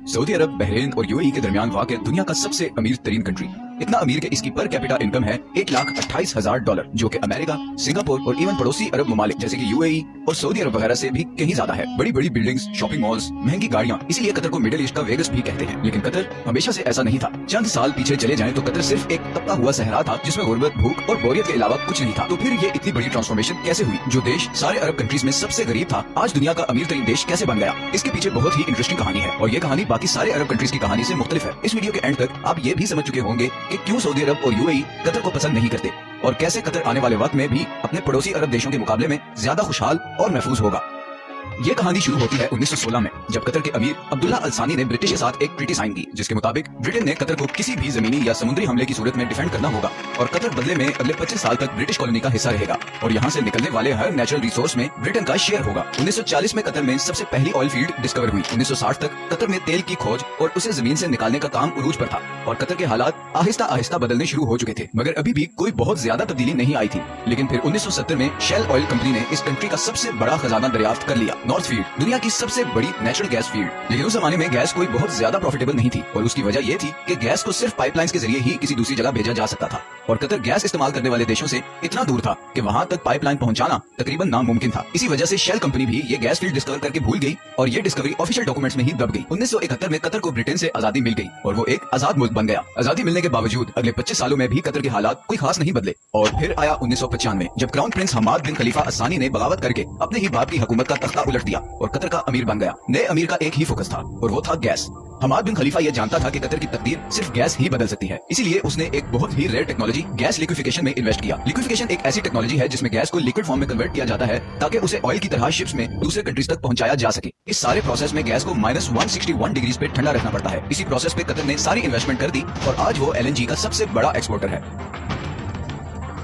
Saudi अरब, Bahrain और UAE के दरमियान वाक़ दुनिया का सबसे अमीर तरीन कंट्री, इतना अमीर कि इसकी पर कैपिटा इनकम है $1,28,000, जो कि अमेरिका, सिंगापुर और इवन पड़ोसी अरब ममालिक जैसे कि यूएई और सऊदी अरब वगैरह से भी कहीं ज्यादा है। बड़ी बड़ी बिल्डिंग्स, शॉपिंग मॉल्स, महंगी गाड़ियां, इसीलिए कतर को मिडिल ईस्ट का वेगस भी कहते हैं। लेकिन कतर हमेशा से ऐसा नहीं था। चंद साल पीछे चले जाएं तो कतर सिर्फ एक तपता हुआ सहरा था जिसमें गुर्बत, भूख और बोरियत के अलावा कुछ नहीं था। तो फिर ये इतनी बड़ी ट्रांसफॉर्मेशन कैसे हुई? जो देश सारे अरब कंट्रीज में सबसे गरीब था, आज दुनिया का अमीर तरीन देश कैसे बन गया? इसके पीछे बहुत ही इंटरेस्टिंग कहानी है और ये कहानी बाकी सारे अरब कंट्रीज की कहानी से मुख्तलिफ है। इस वीडियो के एंड तक आप ये भी समझ चुके होंगे कि क्यों सऊदी अरब और यूएई कतर को पसंद नहीं करते और कैसे कतर आने वाले वक्त में भी अपने पड़ोसी अरब देशों के मुकाबले में ज्यादा खुशहाल और महफूज होगा। ये कहानी शुरू होती है 1916 में, जब कतर के अमीर अब्दुल्ला अल सानी ने ब्रिटिश के साथ एक ट्रीटी साइन की, जिसके मुताबिक ब्रिटेन ने कतर को किसी भी जमीनी या समुद्री हमले की सूरत में डिफेंड करना होगा और कतर बदले में अगले 25 साल तक ब्रिटिश कॉलोनी का हिस्सा रहेगा और यहाँ से निकलने वाले हर नेचुरल रिसोर्स में ब्रिटेन का शेयर होगा। 1940 में कतर में सबसे पहली ऑयल फील्ड डिस्कवर हुई। 1960 तक कतर में तेल की खोज और उसे जमीन से निकालने का काम उरूज पर था और कतर के हालात आहिस्ता आहिस्ता बदलने शुरू हो चुके थे, मगर अभी भी कोई बहुत ज्यादा तब्दीली नहीं आई थी। लेकिन फिर 1970 में शेल ऑयल कंपनी ने इस कंट्री का सबसे बड़ा खजाना दरियाफ्त कर लिया, नॉर्थ फील्ड, दुनिया की सबसे बड़ी नेचुरल गैस फील्ड। लेकिन उस जमाने में गैस कोई बहुत ज्यादा प्रॉफिटेबल नहीं थी और उसकी वजह ये थी कि गैस को सिर्फ पाइपलाइंस के जरिए ही किसी दूसरी जगह भेजा जा सकता था और कतर गैस इस्तेमाल करने वाले देशों से इतना दूर था कि वहाँ तक पाइपलाइन पहुँचाना तकरीबन नामुमकिन था। इसी वजह से शेल कंपनी भी ये गैस फील्ड डिस्कवर करके भूल गई और ये डिस्कवरी ऑफिशियल डॉक्यूमेंट्स में ही दब गई। 1971 में कतर को ब्रिटेन से आजादी मिल गई और वो एक आजाद मुल्क बन गया। आजादी मिलने के बावजूद अगले 25 सालों में भी कतर के हालात कोई खास नहीं बदले और फिर आया 1995 जब क्राउन प्रिंस हमाद बिन खलीफा असानी ने बगावत करके अपने ही बाप की हुकूमत का तख्ता उलट दिया और कतर का अमीर बन गया। नए अमीर का एक ही फोकस था और वो था गैस। हमाद बिन खलीफा ये जानता था कि कतर की तकदीर सिर्फ गैस ही बदल सकती है, इसीलिए उसने एक बहुत ही रेयर टेक्नोलॉजी गैस लिक्विफिकेशन में इन्वेस्ट किया। लिक्विफिकेशन एक ऐसी टेक्नोलॉजी है जिसमें गैस को लिक्विड फॉर्म में कन्वर्ट किया जाता है ताकि उसे ऑयल की तरह शिप्स में दूसरे कंट्रीज तक पहुंचाया जा सके। इस सारे प्रोसेस में गैस को -161 डिग्रीज पे ठंडा रखना पड़ता है। इसी प्रोसेस पे कतर ने सारी इन्वेस्टमेंट कर दी और आज वो LNG का सबसे बड़ा एक्सपोर्टर है।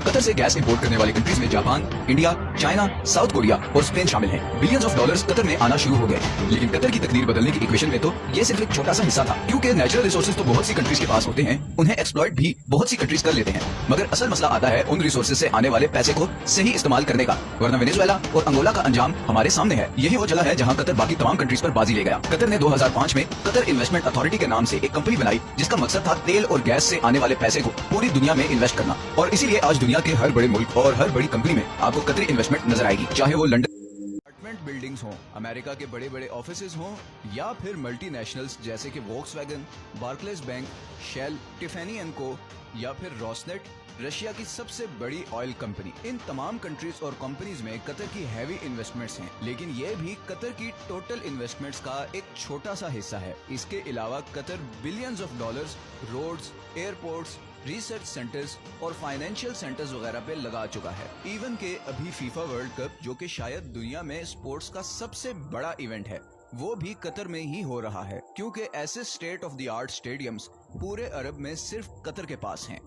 कतर से गैस इंपोर्ट करने वाली कंट्रीज में Japan, India, China, south Korea और स्पेन शामिल हैं। बिलियंस ऑफ डॉलर्स कतर में आना शुरू हो गए। लेकिन कतर की तकदीर बदलने की इक्वेशन में तो ये सिर्फ एक छोटा सा हिस्सा था, क्योंकि नेचुरल रिसोर्सेज तो बहुत सी कंट्रीज के पास होते हैं, उन्हें एक्सप्लॉइट भी बहुत सी कंट्रीज कर लेते हैं, मगर असल मसला आता है उन रिसोर्सेज से आने वाले पैसे को सही इस्तेमाल करने का। वरना वेनेजुएला और अंगोला का अंजाम हमारे सामने है। यही वो जगह है जहाँ कतर बाकी तमाम कंट्रीज पर बाजी ले गया। कतर ने 2005 में कतर इन्वेस्टमेंट अथॉरिटी के नाम से एक कंपनी बनाई जिसका मकसद था तेल और गैस से आने वाले पैसे को पूरी दुनिया में इन्वेस्ट करना और इसीलिए आज दुनिया के हर बड़े मुल्क और हर बड़ी कंपनी में आपको कतरी इन्वेस्टमेंट नजर आएगी, चाहे वो लंदन अपार्टमेंट बिल्डिंग्स हों, अमेरिका के बड़े बड़े ऑफिसेज हों या फिर मल्टीनेशनल्स जैसे कि Volkswagen, Barclays bank, Shell, Tiffany and co या फिर रोसनेट, रशिया की सबसे बड़ी ऑयल कंपनी। इन तमाम कंट्रीज और कंपनीज में कतर की हैवी इन्वेस्टमेंट्स हैं, लेकिन ये भी कतर की टोटल इन्वेस्टमेंट्स का एक छोटा सा हिस्सा है। इसके अलावा Qatar billions of dollars roads, airports, research centres और फाइनेंशियल सेंटर्स वगैरह पे लगा चुका है। इवन के अभी फीफा वर्ल्ड कप, जो कि शायद दुनिया में स्पोर्ट्स का सबसे बड़ा इवेंट है, वो भी कतर में ही हो रहा है, क्योंकि ऐसे state of the art stadiums पूरे अरब में सिर्फ कतर के पास हैं।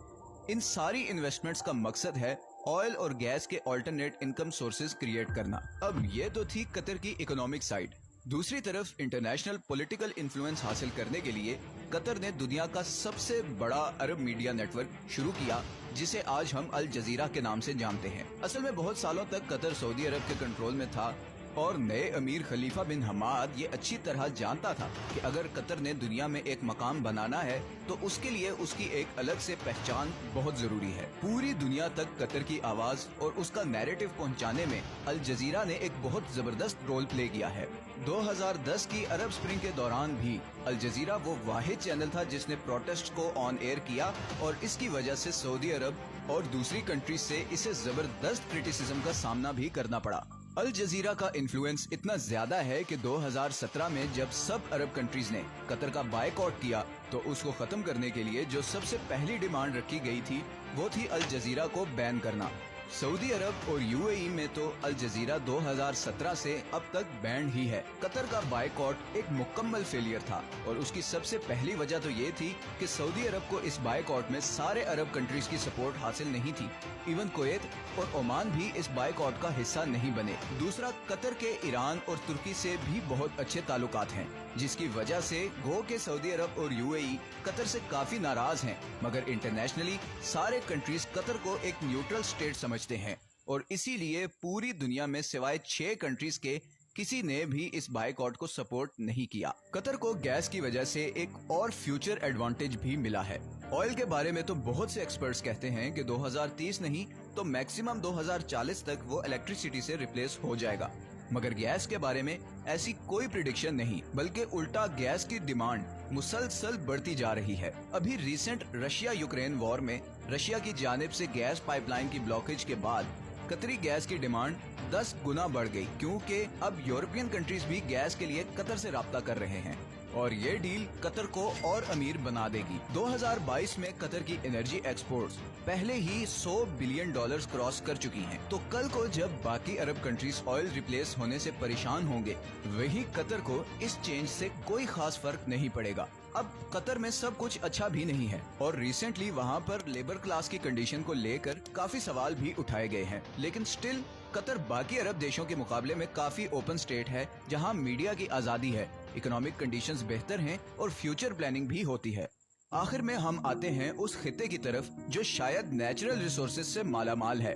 इन सारी इन्वेस्टमेंट्स का मकसद है ऑयल और गैस के ऑल्टरनेट इनकम सोर्सेज क्रिएट करना। अब ये तो थी कतर की इकोनॉमिक साइड। दूसरी तरफ इंटरनेशनल पॉलिटिकल इन्फ्लुएंस हासिल करने के लिए कतर ने दुनिया का सबसे बड़ा अरब मीडिया नेटवर्क शुरू किया, जिसे आज हम अल जजीरा के नाम से जानते हैं। असल में बहुत सालों तक कतर सऊदी अरब के कंट्रोल में था और नए अमीर खलीफा बिन हमाद ये अच्छी तरह जानता था कि अगर कतर ने दुनिया में एक मकाम बनाना है तो उसके लिए उसकी एक अलग से पहचान बहुत जरूरी है। पूरी दुनिया तक कतर की आवाज और उसका नैरेटिव पहुंचाने में अल जजीरा ने एक बहुत जबरदस्त रोल प्ले किया है। 2010 की अरब स्प्रिंग के दौरान भी अल जजीरा वो वाहिद चैनल था जिसने प्रोटेस्ट को ऑन एयर किया और इसकी वजह से सऊदी अरब और दूसरी कंट्रीज से इसे जबरदस्त क्रिटिसिज्म का सामना भी करना पड़ा। अल जजीरा का इन्फ्लुएंस इतना ज्यादा है कि 2017 में जब सब अरब कंट्रीज ने कतर का बायकॉट किया तो उसको खत्म करने के लिए जो सबसे पहली डिमांड रखी गई थी वो थी अल जजीरा को बैन करना। सऊदी अरब और यूएई में तो अल जजीरा 2017 से अब तक बैंड ही है। कतर का बायकॉट एक मुकम्मल फेलियर था और उसकी सबसे पहली वजह तो ये थी कि सऊदी अरब को इस बायकॉट में सारे अरब कंट्रीज की सपोर्ट हासिल नहीं थी। इवन कुवैत और ओमान भी इस बायकॉट का हिस्सा नहीं बने। दूसरा, कतर के ईरान और तुर्की से भी बहुत अच्छे ताल्लुकात हैं, जिसकी वजह से गो के सऊदी अरब और यूएई कतर से काफी नाराज हैं, मगर इंटरनेशनली सारे कंट्रीज कतर को एक न्यूट्रल स्टेट समझते हैं और इसीलिए पूरी दुनिया में सिवाय 6 कंट्रीज के किसी ने भी इस बायकॉट को सपोर्ट नहीं किया। कतर को गैस की वजह से एक और फ्यूचर एडवांटेज भी मिला है। ऑयल के बारे में तो बहुत से एक्सपर्ट्स कहते हैं कि 2030 नहीं तो मैक्सिमम 2040 तक वो इलेक्ट्रिसिटी से रिप्लेस हो जाएगा, मगर गैस के बारे में ऐसी कोई प्रिडिक्शन नहीं, बल्कि उल्टा गैस की डिमांड मुसलसल बढ़ती जा रही है। अभी रिसेंट रशिया यूक्रेन वॉर में रशिया की जानिब से गैस पाइपलाइन की ब्लॉकेज के बाद कतरी गैस की डिमांड 10 गुना बढ़ गई, क्योंकि अब यूरोपियन कंट्रीज भी गैस के लिए कतर से राब्ता कर रहे हैं और ये डील कतर को और अमीर बना देगी। 2022 में कतर की एनर्जी एक्सपोर्ट्स पहले ही $100 बिलियन क्रॉस कर चुकी हैं। तो कल को जब बाकी अरब कंट्रीज ऑयल रिप्लेस होने से परेशान होंगे, वहीं कतर को इस चेंज से कोई खास फर्क नहीं पड़ेगा। अब कतर में सब कुछ अच्छा भी नहीं है और रिसेंटली वहाँ पर लेबर क्लास की कंडीशन को लेकर काफी सवाल भी उठाए गए हैं, लेकिन स्टिल कतर बाकी अरब देशों के मुकाबले में काफी ओपन स्टेट है, जहाँ मीडिया की आजादी है, इकोनॉमिक कंडीशंस बेहतर हैं और फ्यूचर प्लानिंग भी होती है। आखिर में हम आते हैं उस खित्ते की तरफ जो शायद नेचुरल रिसोर्सेज से मालामाल है,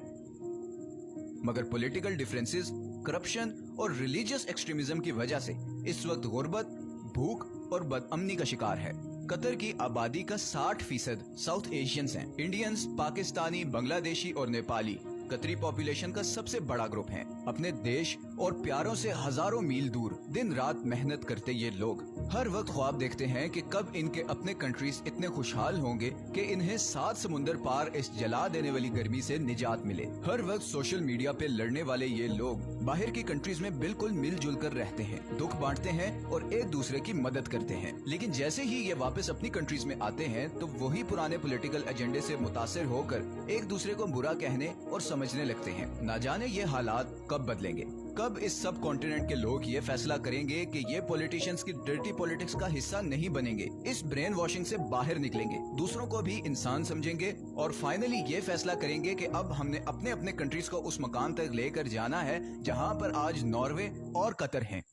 मगर पॉलिटिकल डिफरेंसेस, करप्शन और रिलीजियस एक्सट्रीमिज्म की वजह से इस वक्त गुर्बत, भूख और बदअमनी का शिकार है। कतर की आबादी का 60% साउथ एशियंस हैं। इंडियंस, पाकिस्तानी, बांग्लादेशी और नेपाली कतरी पॉपुलेशन का सबसे बड़ा ग्रुप है। अपने देश और प्यारों से हजारों मील दूर दिन रात मेहनत करते ये लोग हर वक्त ख्वाब देखते हैं कि कब इनके अपने कंट्रीज इतने खुशहाल होंगे कि इन्हें 7 समुंदर पार इस जला देने वाली गर्मी से निजात मिले। हर वक्त सोशल मीडिया पे लड़ने वाले ये लोग बाहर की कंट्रीज में बिल्कुल मिलजुल कर रहते हैं, दुख बांटते हैं और एक दूसरे की मदद करते हैं, लेकिन जैसे ही ये वापस अपनी कंट्रीज में आते हैं तो वही पुराने पॉलिटिकल एजेंडे से मुतासिर होकर एक दूसरे को बुरा कहने और समझने लगते हैं। ना जाने ये हालात कब बदलेंगे, कब इस सब कॉन्टिनेंट के लोग ये फैसला करेंगे कि ये पॉलिटिशियंस की डर्टी पॉलिटिक्स का हिस्सा नहीं बनेंगे, इस ब्रेन वॉशिंग से बाहर निकलेंगे, दूसरों को भी इंसान समझेंगे और फाइनली ये फैसला करेंगे कि अब हमने अपने अपने कंट्रीज को उस मकाम तक लेकर जाना है जहाँ पर आज नॉर्वे और कतर हैं।